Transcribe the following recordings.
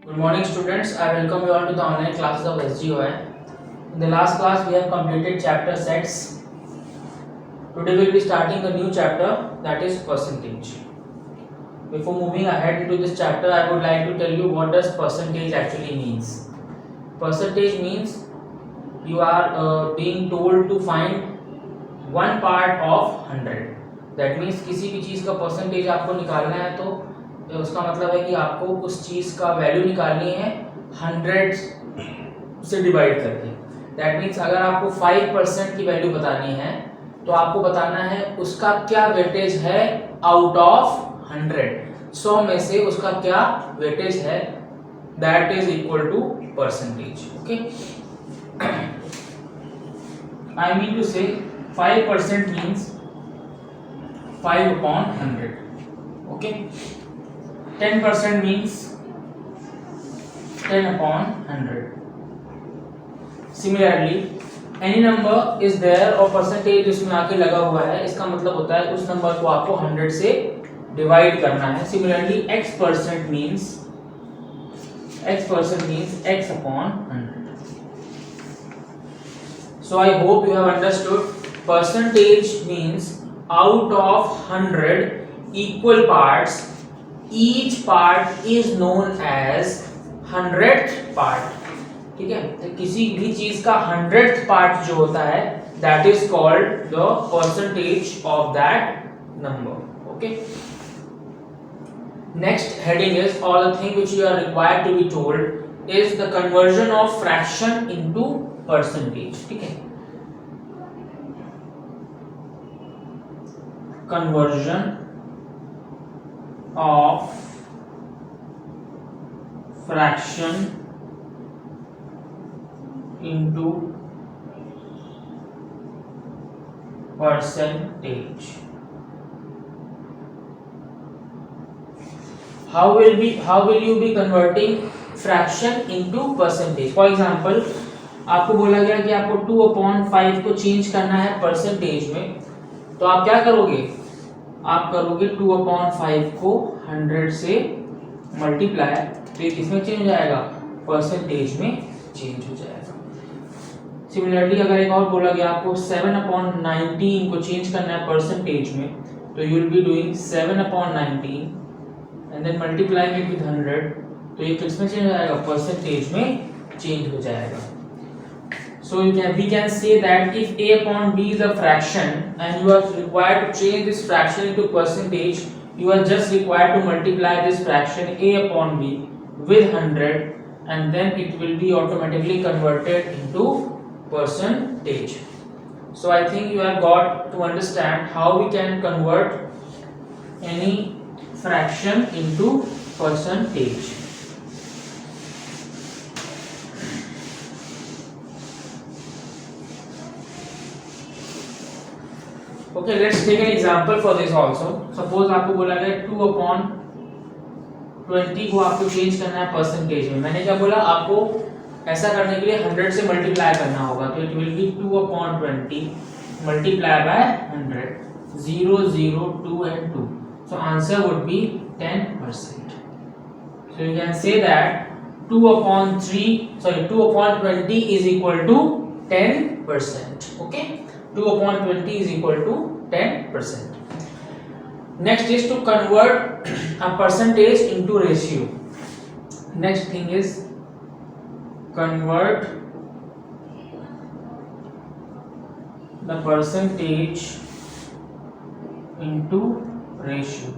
Good morning students, I welcome you all to the online classes of SGOI. In the last class we have completed chapter sets. Today we will be starting a new chapter, that is percentage. Before moving ahead into this chapter, I would like to tell you what does percentage actually means. Percentage means you are being told to find one part of 100. That means किसी भी चीज़ का percentage आपको निकालना है तो उसका मतलब है कि आपको उस चीज़ का वैल्यू निकालनी है 100 से डिवाइड करके। दैट मीन्स अगर आपको 5% की वैल्यू बतानी है तो आपको बताना है उसका क्या वेटेज है आउट ऑफ 100 में से उसका क्या वेटेज है, that is equal to percentage. Okay, I mean to say 5% means 5/100. Okay, 10% means 10/100. Similarly, any number is there और परसेंटेज उसमें आके लगा हुआ है, इसका मतलब होता है उस नंबर को आपको 100 से डिवाइड करना है। Similarly, x% means x/100. So I hope you have understood. Percentage means out of 100 equal parts, each part is known as 100th part. ठीक है, तो किसी भी चीज का 100th part जो होता है that is called the percentage of that number. Okay. Next heading is all the thing which you are required to be told is the conversion of fraction into percentage. ठीक है, conversion of fraction into percentage. How will you be converting fraction into percentage? For example, आपको बोला गया कि आपको 2/5 को change करना है परसेंटेज में, तो आप क्या करोगे, आप करोगे 2/5 को 100 से मल्टीप्लाई, तो ये किसमें चेंज हो जाएगा, परसेंटेज में चेंज हो जाएगा। सिमिलरली अगर एक और बोला गया आपको 7/19 को चेंज करना है परसेंटेज में, तो you will be doing 7/19 and then multiply it with 100, तो ये किसमें चेंज हो जाएगा, परसेंटेज में चेंज हो जाएगा। So we can say that if a/b is a fraction and you are required to change this fraction into percentage, you are just required to multiply this fraction a/b with 100 and then it will be automatically converted into percentage. So I think you have got to understand how we can convert any fraction into percentage. Okay, let's take an example for this also. Suppose आपको बोला गया 2/20 को आपको change करना है percentage में। मैंने क्या बोला, आपको ऐसा करने के लिए 100 से मल्टीप्लाई करना होगा, तो it will B 2/20 multiply by 100, 0 0 2 and 2, so answer would be 10%. So you can say that 2/20 is equal to 10%. Okay, 2/20 is equal to 10%. Next is to convert a percentage into ratio. Next thing is convert the percentage into ratio.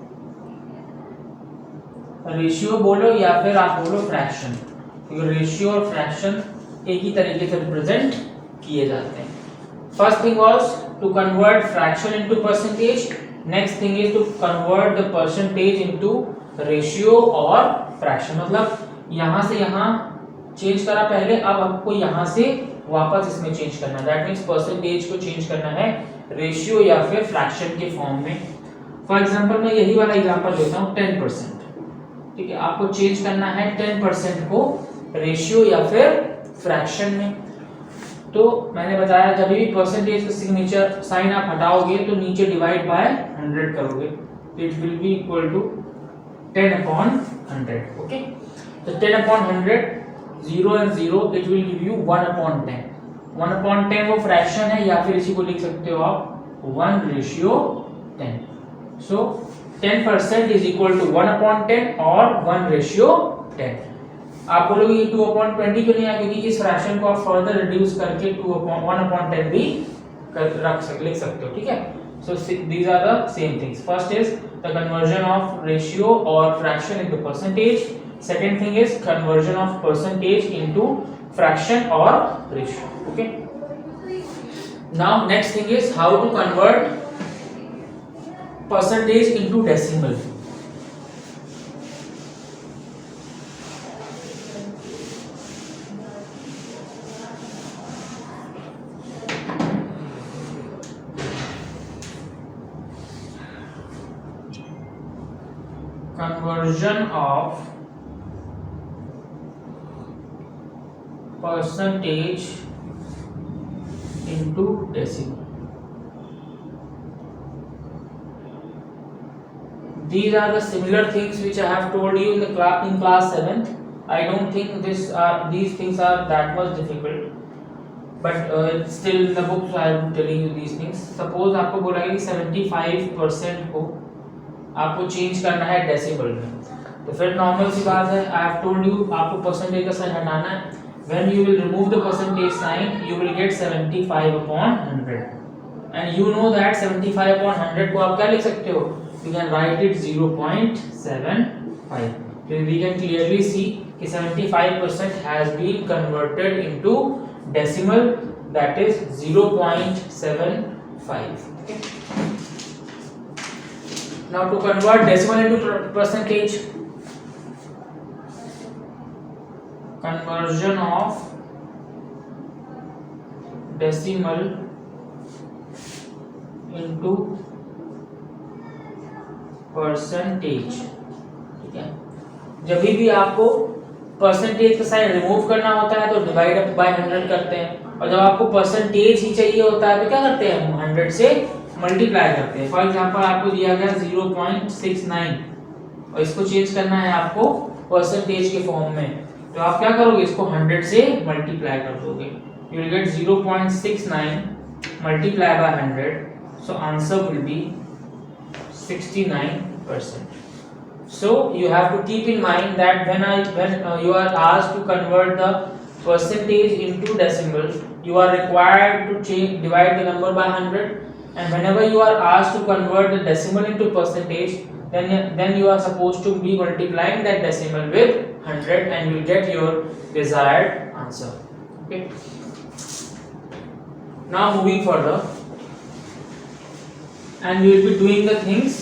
Ratio बोलो या फिर आप बोलो fraction, क्योंकि ratio और fraction एक ही तरीके से रिप्रेजेंट किए जाते हैं। First thing was to convert fraction into percentage. Next thing is to convert the percentage into ratio or fraction. मतलब यहाँ से यहाँ चेंज करा पहले, अब आपको यहाँ से वापस इसमें चेंज करना है। That means percentage को चेंज करना है रेशियो या फिर फ्रैक्शन के फॉर्म में। फॉर एग्जाम्पल मैं यही वाला एग्जाम्पल लेता हूँ 10%। ठीक है, आपको चेंज करना है 10% को रेशियो या फिर फ्रैक्शन में। तो मैंने बताया जब भी परसेंटेज का सिग्नेचर साइन आप हटाओगे तो नीचे डिवाइड बाय 100 करोगे, तो it will be equal to 10/100. Okay, तो 10 upon 100, 0 and 0, it will give you 1 upon 10. 1 upon 10 वो फ्रैक्शन है, या फिर इसी को लिख सकते हो आप 1:10. So 10% is equal to 1 upon 10 और 1:10. आप बोलोगे ये 2 upon 20 क्यों नहीं आया, क्योंकि इस फ्रैक्शन को आप फर्दर रिड्यूस करके 1 upon 10 भी लिख सकते हो, ठीक है. So these are the same things. First is the conversion of ratio or fraction into percentage. Second thing is conversion of percentage into fraction or ratio. Okay. Now next thing is how to convert percentage into decimal. Conversion of percentage into decimal. These are the similar things which I have told you in class 7th. I don't think these things are that much difficult, but it's still in the book, so I am telling you these things. Suppose आपको बोला गया कि 75% को आपको change करना है decimal में, तो फिर नॉर्मल सी बात है, आई हैव टोल्ड यू आपको परसेंटेज का साइन हटाना है. When you will remove the percentage sign you will get 75 upon 100, and you know that 75 upon 100 को आप क्या लिख सकते हो, you can write it 0.75. so we can clearly see कि 75% has been converted into decimal, that is 0.75. okay. Now to convert decimal into percentage, conversion of decimal into percentage, ठीक है. जब भी आपको परसेंटेज का साइन रिमूव करना होता है तो डिवाइड अप बाय 100 करते हैं, और जब आपको परसेंटेज ही चाहिए होता है तो क्या करते हैं, 100 से मल्टीप्लाई करते हैं. फॉर एग्जांपल आपको दिया गया 0.69 और इसको चेंज करना है आपको परसेंटेज के फॉर्म में, तो आप क्या करोगे, इसको 100 से मल्टीप्लाई कर दोगे, you will gate 0.69 multiply by 100, so answer will be 69%. So you have to keep in mind that when you are asked to convert the percentage into decimal, you are required to divide the number by 100, and whenever you are asked to convert the decimal into percentage, then you are supposed to be multiplying that decimal with 100 and you will get your desired answer. Okay. Now moving further, and we will be doing the things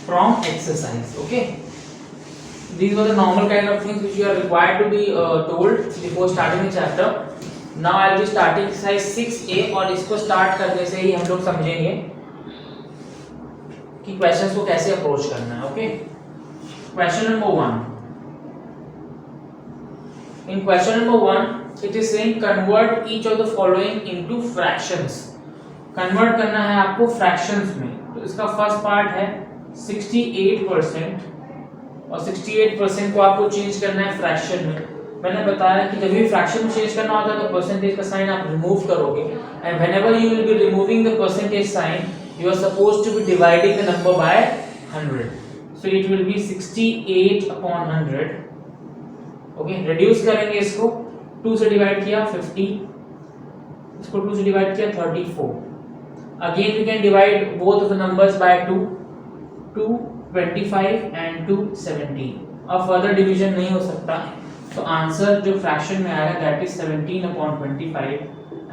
from exercise. Okay. These were the normal kind of things which you are required to be told before starting the chapter. Now I will be starting exercise 6A, और इसको start करने से ही हम लोग समझेंगे कि questions को कैसे अप्रोच करना है. Okay. Question number 1. In question number 1, it is saying convert each of the following into fractions. Convert करना है आपको फ्रैक्शंस में, तो इसका फर्स्ट पार्ट है 68%, और 68% को आपको चेंज करना है फ्रैक्शन में. मैंने बताया कि जब भी फ्रैक्शन में चेंज करना होता है तो परसेंटेज का साइन आप रिमूव करोगे, and whenever you will be removing the percentage sign you are supposed to be dividing the number by 100, so it will be 68 upon 100. Okay. Reduce करेंगे, इसको 2 से डिवाइड किया 50, इसको 2 से डिवाइड किया 34. Again you can divide both of the numbers by 2, 225 and 217. अब further division नहीं हो सकता, तो आंसर जो फ्रैक्शन में आएगा that is 17 upon 25,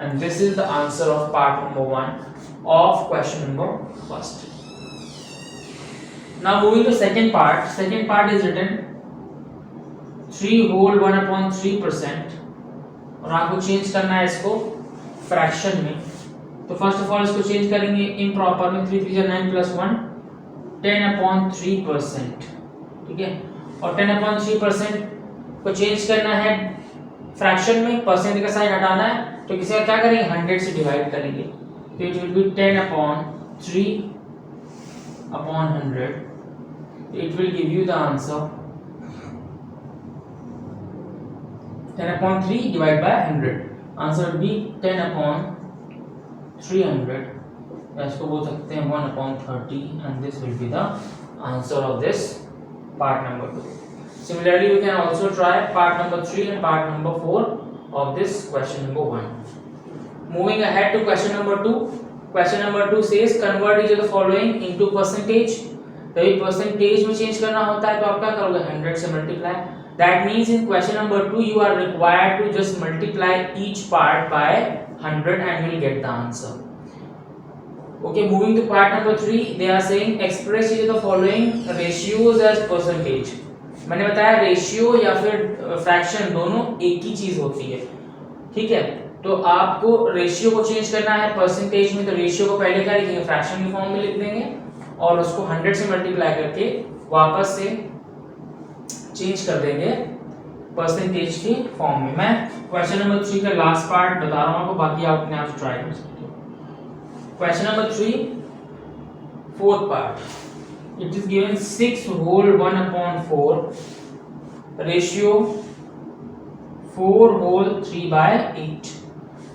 and this is the answer of part number 1 of question number 1. Now moving to second part. Second part is written 3 whole 1 upon 3%, और आपको चेंज करना है इसको फ्रैक्शन में. तो फर्स्ट ऑफ ऑल इसको चेंज करेंगे improper में, 3 3 9 + 1 10 upon 3%. ठीक है. और 10 upon 3% को चेंज करना है फ्रैक्शन में, परसेंट का साइन हटाना है, तो किसी का क्या करेंगे, 100 से डिवाइड करेंगे, तो it will B 10 upon 3 upon 100. It will give you the answer 10/3 divided by 100. Answer would be 10/300. इसको बोल सकते हैं 1/30 and this will be the answer of this part number 2. Similarly, we can also try part number 3 and part number 4 of this question number 1. Moving ahead to question number 2. Question number 2 says convert each of the following into percentage. जब percentage में change करना होता है तो आप क्या करोगे 100 से multiply. That means in question number 2 you are required to just multiply each part by 100 and you will get the answer. Okay, moving to part number 3, they are saying express each of the following ratios as percentage. मैंने बताया ratio या फिर fraction दोनों एक ही चीज होती है. ठीक है, तो आपको रेशियो को चेंज करना है परसेंटेज में, तो रेशियो को पहले क्या लिखेंगे फ्रैक्शन के फॉर्म में लिख देंगे और उसको 100 से मल्टीप्लाई करके वापस से चेंज कर देंगे परसेंटेज के फॉर्म में. मैं क्वेश्चन नंबर 3 का लास्ट पार्ट बता रहा हूं आपको, बाकी आप अपने आप ट्राई कर सकते हो. Question number 3 fourth part. It is given 6 whole 1/4 ratio 4 whole 3/8.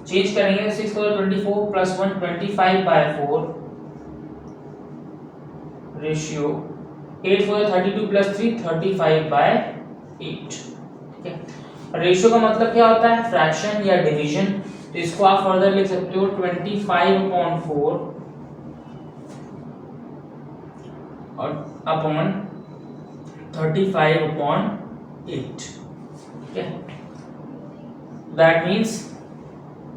Change करेंगे 6 को 24 plus 1 25/4 ratio 8 for 32 plus 3 35/8. ठीक है, रेशियो का मतलब क्या होता है फ्रैक्शन या डिवीजन. तो इसको आप फर्दर लिख सकते हो 25/4 और अपॉन 35/8. ठीक है, दैट मींस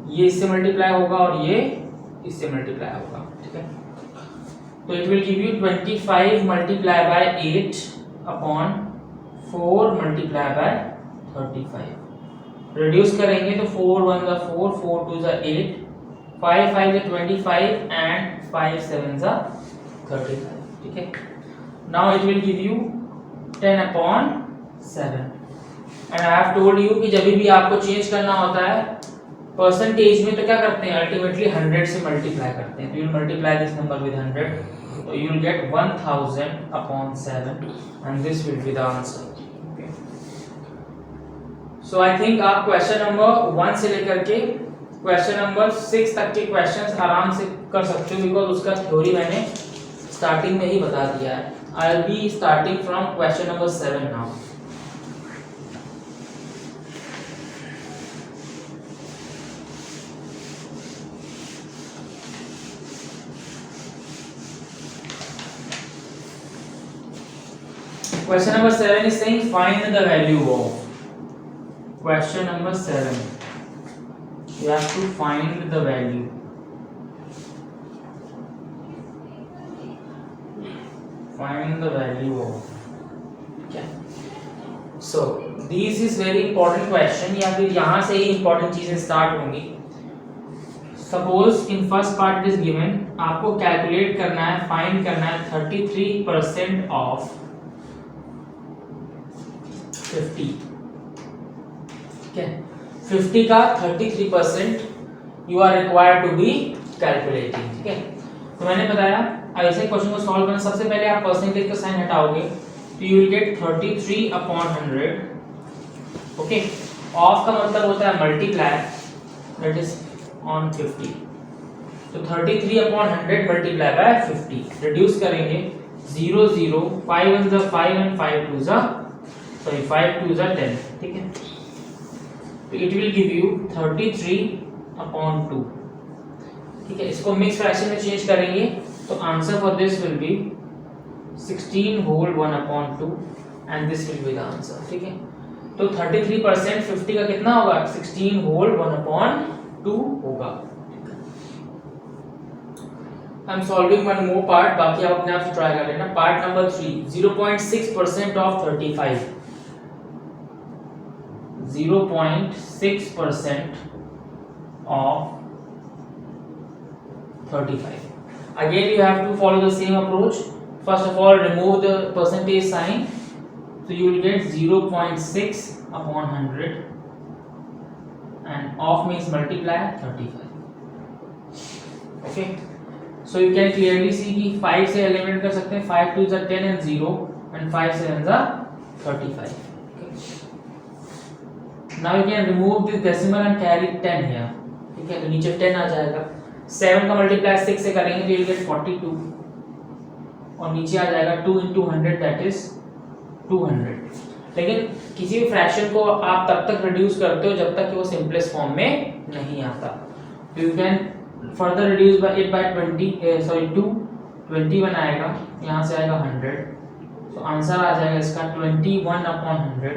ये इससे मल्टीप्लाई होगा और ये इससे मल्टीप्लाई होगा. ठीक है, तो it will give you 25 multiplied by 8 upon 4 multiplied by 35. Reduce करेंगे तो 4 1 जा 4, 4 2 जा 8, 5 5 जा 25 and 5 7 जा 35. ठीक है, now it will give you 10/7. and I have told you कि जब भी आपको चेंज करना होता है परसेंटेज में तो क्या करते हैं अल्टीमेटली 100 से मल्टीप्लाई करते हैं. तो you will multiply this number with 100, so you will get 1000/7 and this will be the answer. Okay, so I think आप क्वेश्चन नंबर 1 से लेकर के क्वेश्चन नंबर 6 तक के क्वेश्चंस आराम से कर सकते हो बिकॉज उसका थ्योरी मैंने स्टार्टिंग में ही बता दिया है. I will be starting from question number 7 now. Question number 7 is saying find the value of. Question number 7. You have to find the value. Find the value of. Okay. So this is very important question. या फिर यहाँ से ही important चीजें start होंगी. Suppose in first part it is given आपको calculate करना है, find करना है 33% of 50. ठीक है, 50 का 33% you are required to be calculating. ठीक है, तो मैंने बताया ऐसे क्वेश्चन को सॉल्व करना सबसे पहले आप परसेंटेज का साइन हटाओगे तो you will gate 33/100. Okay, of का मतलब होता है मल्टीप्लाई दैट इज ऑन 50. तो 33/100 मल्टीप्लाई बाय 50. रिड्यूस करेंगे 0 0 5 1 जा 5 and 5 2 जा 10. ठीक है, तो इट विल गिव यू 33/2. ठीक है, इसको मिक्स फ्रैक्शन में चेंज करेंगे तो answer for this will be 16 whole 1/2 and this will be the answer. ठीक है, तो 33% 50 का कितना होगा 16 whole 1/2 होगा. I am solving one more part, बाकी आप अपने आप से ट्राई कर लेना. Part number 3 0.6% of 35. 0.6% of 35. Again you have to follow the same approach. First of all remove the percentage sign, so you will get 0.6/100 and off means multiply 35. Okay, so you can clearly see कि 5 से eliminate कर सकते हैं. 5 2 is 10 and 0 and 5 7 is 35. Okay. Now you can remove this decimal and carry 10 here, ठीक है, तो नीचे 10 आ जाएगा। 7 का मल्टीप्लाई 6 से करेंगे तो यू गेट 42 और नीचे आ जाएगा 2 into 100 दैट इज 200। लेकिन किसी भी फ्रैक्शन को आप तब तक रिड्यूस करते हो जब तक कि वो सिंपलेस्ट फॉर्म में नहीं आता। You can further reduce by it by 21 आएगा, यहाँ से आएगा 100, तो आंसर आ जाएगा इसका 21/100,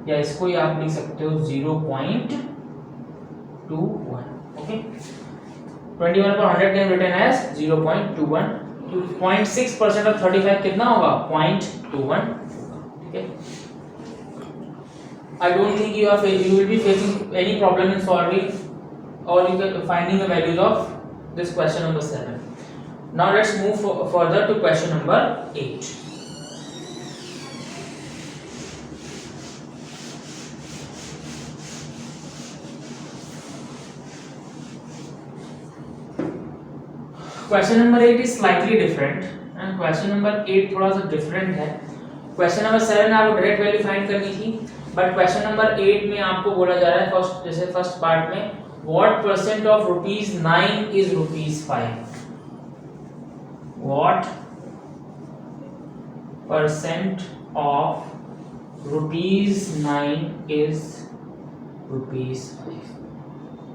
या इसको ही आप लिख सकते हो 0.21। Okay, 21/100 can written as 0.21। 0.6% of 35 कितना होगा? 0.21। ठीक है, I don't think you will be facing any problem in solving or finding the values of this question number 7. Now let's move further to question number 8. Question number 8 is slightly different and question number 8 थोड़ा सा different है। Question number 7 आपको direct value find करनी थी, but question number 8 में आपको बोला जा रहा है फर्स्ट पार्ट में what percent of ₹9 is ₹5। What percent of ₹9 is ₹5।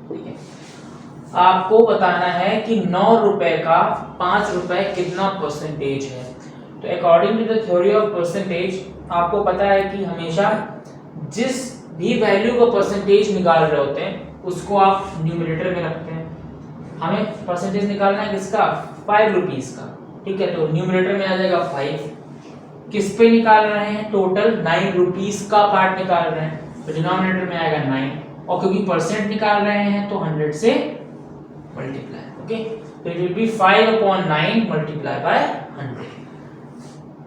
ठीक है, आपको बताना है कि 9 रुपए का 5 रुपए कितना परसेंटेज है। तो according to the theory of percentage आपको पता है कि हमेशा जिस भी वैल्यू को परसेंटेज निकाल रहे होते हैं उसको आप न्यूमरेटर में रखते हैं। हमें परसेंटेज निकालना है किसका? 5 रुपीस का, ठीक है, तो न्यूमरेटर में आ जाएगा 5। किस पे निकाल रहे हैं? टोटल 9 रुपीस का पार्ट निकाल रहे हैं, तो डिनोमिनेटर में आएगा 9, और क्योंकि परसेंट निकाल रहे हैं तो 100 से मल्टीप्लाई। ओके, तो it will B 5/9 multiply by 100।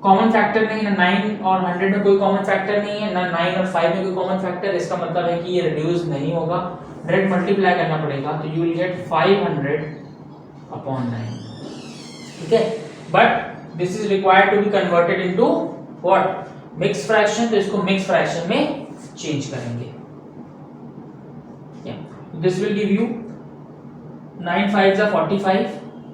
Common factor नहीं है, 9 और 100 में कोई कॉमन फैक्टर नहीं है, ना 9 और 5 में कोई कॉमन फैक्टर, इसका मतलब है कि ये रिड्यूस नहीं होगा, डायरेक्ट मल्टीप्लाई करना पड़ेगा, तो यू विल गेट 500/9। ठीक है, but this is required to be converted into what? Mix fraction, तो इसको मिक्स फ्रैक्शन में चेंज करेंगे। This will give you 9 5 45,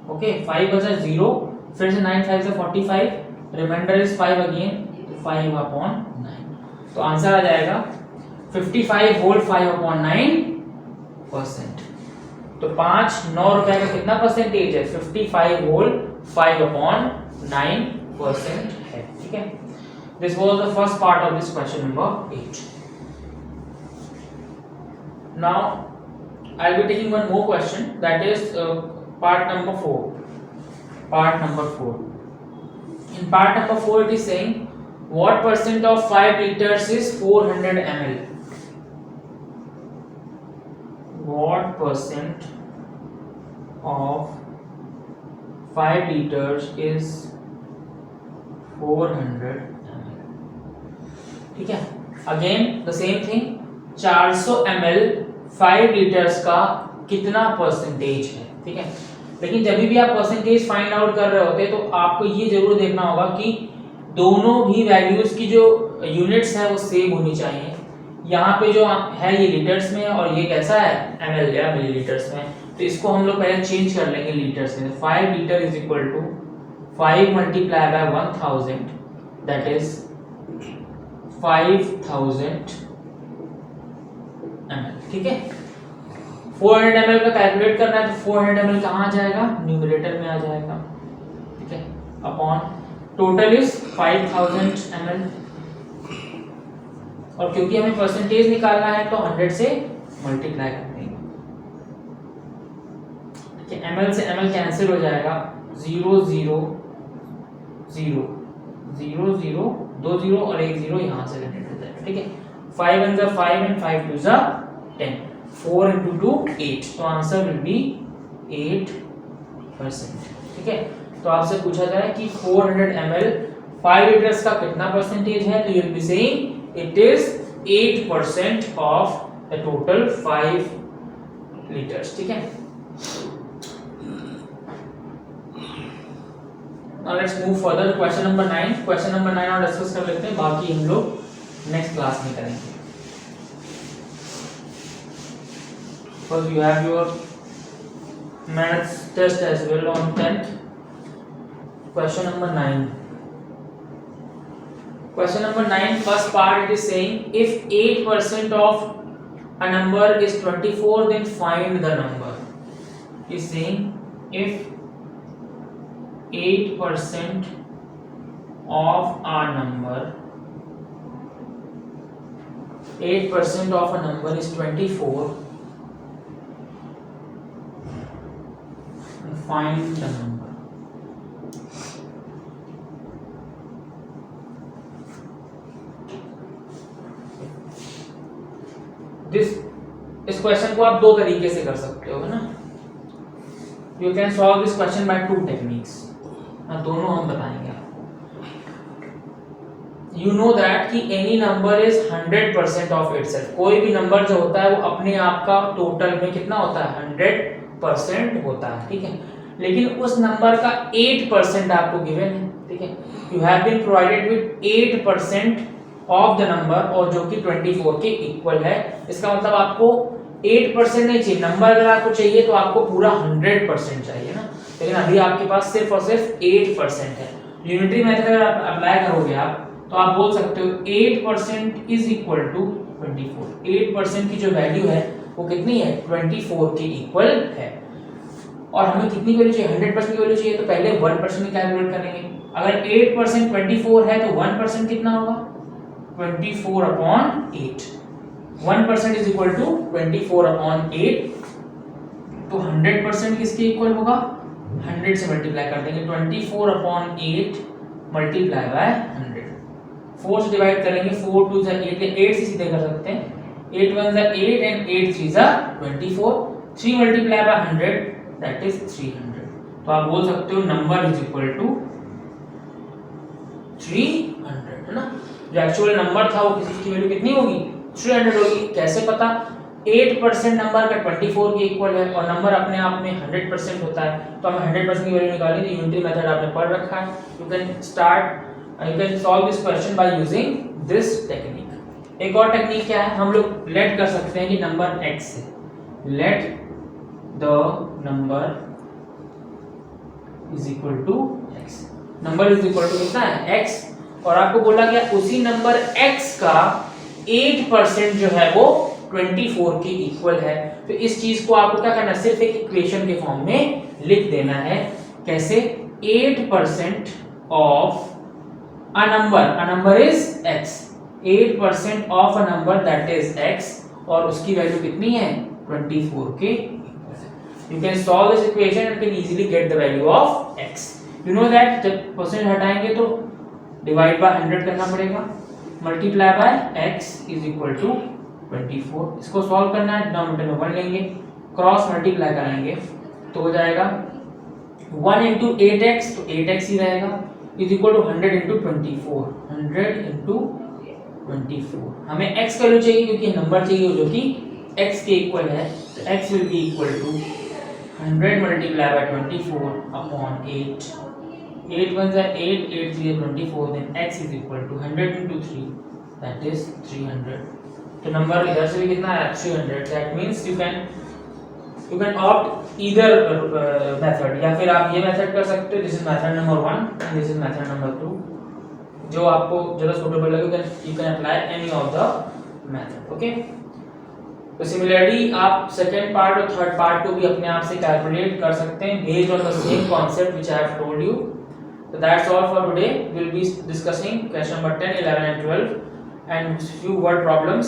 okay, 5 बचा 0, फिर से 9 5 45, रिमाइंडर इज 5 अगेन, तो 5/9, तो आंसर आ जाएगा 55 होल 5/9%। तो 9 रुपए का कितना परसेंटेज है? 55 होल 5/9% है। ठीक है, this was the first part of this question number 8। Now I'll be taking one more question, that is part number 4. Part number 4. In part number 4 it is saying what percent of 5 liters is 400 ml? What percent of 5 liters is 400 ml? ठीक है, again the same thing, 400 ml 5 litres का कितना percentage है। ठीक है, लेकिन जब भी आप परसेंटेज फाइंड आउट कर रहे होते हैं तो आपको ये जरूर देखना होगा कि दोनों भी वैल्यूज की जो यूनिट्स है वो सेम होनी चाहिए। यहाँ पे जो है ये लीटर्स में और ये कैसा है? ml या मिलीलीटर्स में, तो इसको हम लोग पहले चेंज कर लेंगे लीटर्स में। 5 litre is equal to 5 multiply by 1000 that is 5000 ml। ठीक है, 400 ml का कैलकुलेट करना है तो 400 ml कहाँ आ जाएगा? न्यूमरेटर में आ जाएगा। ठीक है, अपॉन टोटल इज 5000 ml, और क्योंकि हमें परसेंटेज निकालना है तो 100 से मल्टीप्लाई कर देंगे। ठीक है, ml से ml कैंसिल हो जाएगा, 0 0 0 0 0 2 0 और 1 0 यहाँ से जनरेट हो जाएगा। ठीक है, 5 1 जा 5 and 5 2 जा 10, 4 into 2 8, तो आंसर विल बी 8%। ठीक है, तो आपसे पूछा जाए कि 400 ml 5 लीटर्स का कितना परसेंटेज है, तो you will be saying it is 8% of the total 5 litres. ठीक है, now let's move further to question number 9। Question number 9 और डिस्कस कर लेते हैं, बाकी हम लोग नेक्स्ट क्लास में करेंगे। because you have your maths test as well on 10th. Question number 9. Question number 9, first part it is saying if 8% of a number is 24, then find the number. Is saying if 8% of a number 8% of a number is 24, and find the number. इस question को आप दो तरीके से कर सकते हो, है ना. You can solve this question by two techniques. दोनों हम बताएंगे आपको. यू नो दैट कि any number is 100% of itself. कोई भी नंबर जो होता है वो अपने आप का टोटल में कितना होता है, 100% होता है. ठीक है, लेकिन उस नंबर का 8% आपको गिवन है. ठीक है, you have been provided with 8% of the number, और जो कि 24 के इक्वल है. इसका मतलब आपको 8% नहीं चाहिए. नंबर अगर आपको चाहिए तो आपको पूरा 100% चाहिए ना, लेकिन अभी आपके पास सिर्फ और सिर्फ 8% है. यूनिटरी मेथड अगर आप अप्लाई करोगे आप, तो आप बोल सकते हो 8% इज इक्वल टू 24. 8% की जो वैल्यू है वो कितनी है, 24 के इक्वल है. और हमें कितनी वैल्यू चाहिए, 100% की वैल्यू चाहिए, तो पहले 1% कैलकुलेट करेंगे. अगर 8% 24 है तो 1% कितना होगा, 24/8. 1% इज इक्वल टू 24/8. तो 100% किसके इक्वल होगा, 100 से मल्टीप्लाई कर देंगे. 24/8 मल्टीप्लाई बाय 100. 4 से डिवाइड करेंगे, 4 2 8 के 8 से सीधे कर सकते हैं. 8 1 8 and 8 3 24. 3 multiply by 100 that is 300. तो आप बोल सकते हो नंबर इज इक्वल टू 300, है ना. जो एक्चुअल नंबर था वो किसी की वैल्यू कितनी होगी, 300 होगी. कैसे पता, 8% नंबर का 24 के इक्वल है और नंबर अपने आप में 100% होता है. तो हमें 100% की वैल्यू निकालनी है. यूनिटरी मेथड आपने पढ़ रखा है. You can solve this question by using this technique. एक और टेक्निक क्या है, हम लोग लेट कर सकते हैं कि नंबर x है. Let the number is equal to x. Number is equal to कितना है, x. और आपको बोला गया उसी नंबर x का 8% जो है वो 24 के इक्वल है. तो इस चीज को आपको क्या करना है, सिर्फ एक इक्वेशन के फॉर्म में लिख देना है. कैसे, 8% of a number is x. 8% of a number that is x, और उसकी वैल्यू कितनी है, 24 के इक्वल है. You can solve this equation and can easily get the value of x. You know that जब परसेंट हटाएंगे तो डिवाइड बाय 100 करना पड़ेगा. Multiply by x is equal to 24. इसको सॉल्व करना है, डिनोमिनेटर में 1 लेंगे, क्रॉस मल्टीप्लाई करेंगे तो हो जाएगा 1 into 8x, तो 8x ही रहेगा, is equal to 100 into 24. 100 into 24. हमें x वैल्यू चाहिए क्योंकि नंबर चाहिए जो कि x के इक्वल है. तो x will be equal to 100 multiply by 24/8. 8 1 8 8 3 24. then x is equal to 100 into 3 that is 300. तो नंबर इधर से भी कितना है, 300. that means you can opt either method, या फिर आप ये मेथड कर सकते हो. This is method number 1 and this is method number 2. जो आपको ज्यादा सूटेबल लगे you can apply any of the method. Okay, तो सिमिलरली आप सेकंड पार्ट और थर्ड पार्ट को भी अपने आप से कैलकुलेट कर सकते हैं based on the same concept which I have told you. So that's all for today. We'll be discussing question number 10, 11 and 12 and few word problems.